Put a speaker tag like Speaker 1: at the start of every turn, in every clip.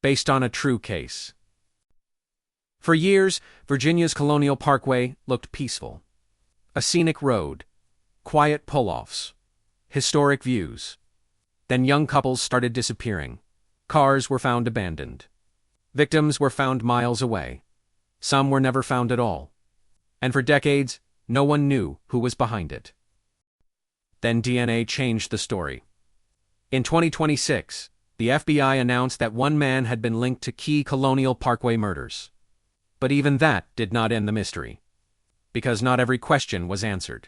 Speaker 1: based on a true case. For years, Virginia's Colonial Parkway looked peaceful. A scenic road, quiet pull-offs, historic views. Then young couples started disappearing. Cars were found abandoned. Victims were found miles away. Some were never found at all. And for decades, no one knew who was behind it. Then DNA changed the story. In 2026, the FBI announced that one man had been linked to key Colonial Parkway murders. But even that did not end the mystery. Because not every question was answered.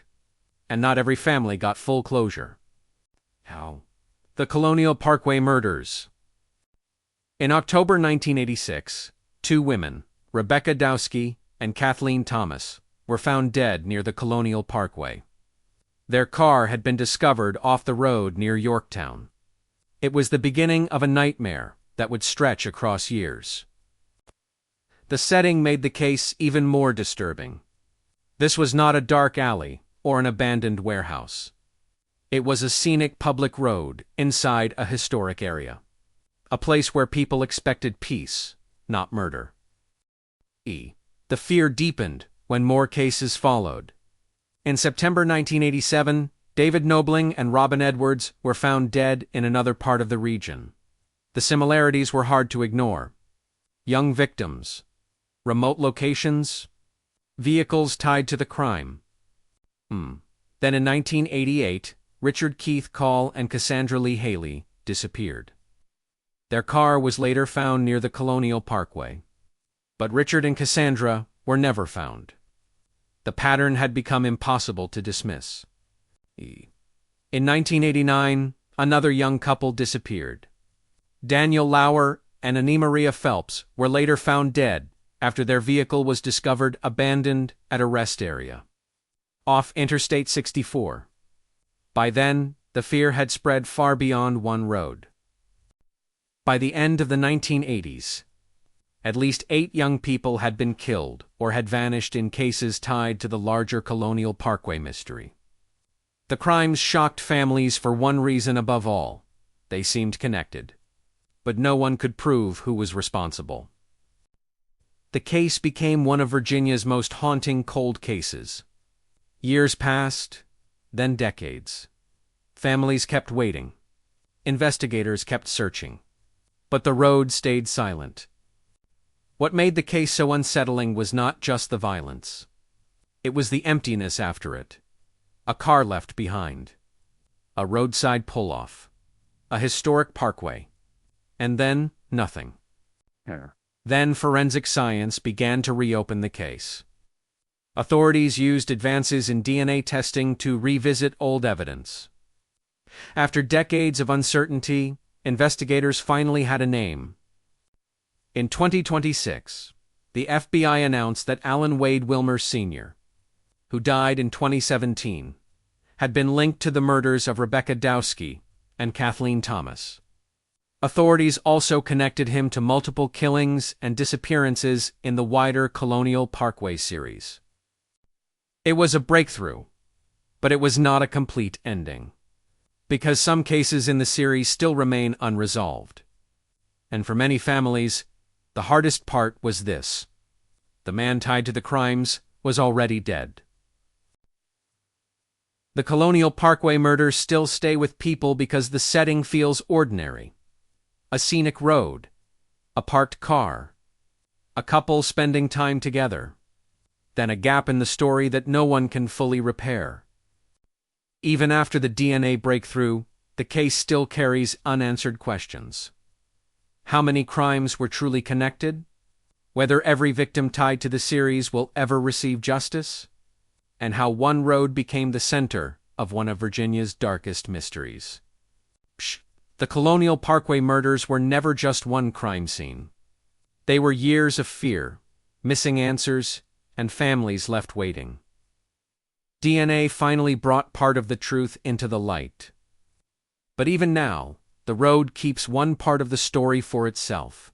Speaker 1: And not every family got full closure. How? The Colonial Parkway Murders. In October 1986, two women, Rebecca Dowski and Kathleen Thomas, were found dead near the Colonial Parkway. Their car had been discovered off the road near Yorktown. It was the beginning of a nightmare that would stretch across years. The setting made the case even more disturbing. This was not a dark alley or an abandoned warehouse. It was a scenic public road inside a historic area. A place where people expected peace, not murder. The fear deepened when more cases followed. In September 1987, David Knobling and Robin Edwards were found dead in another part of the region. The similarities were hard to ignore. Young victims, remote locations, vehicles tied to the crime. Then in 1988, Richard Keith Call and Cassandra Lee Haley disappeared. Their car was later found near the Colonial Parkway. But Richard and Cassandra were never found. The pattern had become impossible to dismiss. In 1989, another young couple disappeared. Daniel Lauer and Annie Maria Phelps were later found dead after their vehicle was discovered abandoned at a rest area off Interstate 64. By then, the fear had spread far beyond one road. By the end of the 1980s, at least 8 young people had been killed or had vanished in cases tied to the larger Colonial Parkway mystery. The crimes shocked families for one reason above all: they seemed connected. But no one could prove who was responsible. The case became one of Virginia's most haunting cold cases. Years passed, then decades. Families kept waiting. Investigators kept searching. But the road stayed silent. What made the case so unsettling was not just the violence. It was the emptiness after it. A car left behind. A roadside pull-off. A historic parkway. And then, nothing. Then forensic science began to reopen the case. Authorities used advances in DNA testing to revisit old evidence. After decades of uncertainty, investigators finally had a name. In 2026, the FBI announced that Alan Wade Wilmer Sr., who died in 2017, had been linked to the murders of Rebecca Dowski and Kathleen Thomas. Authorities also connected him to multiple killings and disappearances in the wider Colonial Parkway series. It was a breakthrough, but it was not a complete ending, because some cases in the series still remain unresolved. And for many families, the hardest part was this: the man tied to the crimes was already dead. The Colonial Parkway murders still stay with people because the setting feels ordinary. A scenic road, a parked car, a couple spending time together, then a gap in the story that no one can fully repair. Even after the DNA breakthrough, the case still carries unanswered questions. How many crimes were truly connected? Whether every victim tied to the series will ever receive justice? And how one road became the center of one of Virginia's darkest mysteries. The Colonial Parkway murders were never just one crime scene. They were years of fear, missing answers, and families left waiting. DNA finally brought part of the truth into the light. But even now, the road keeps one part of the story for itself.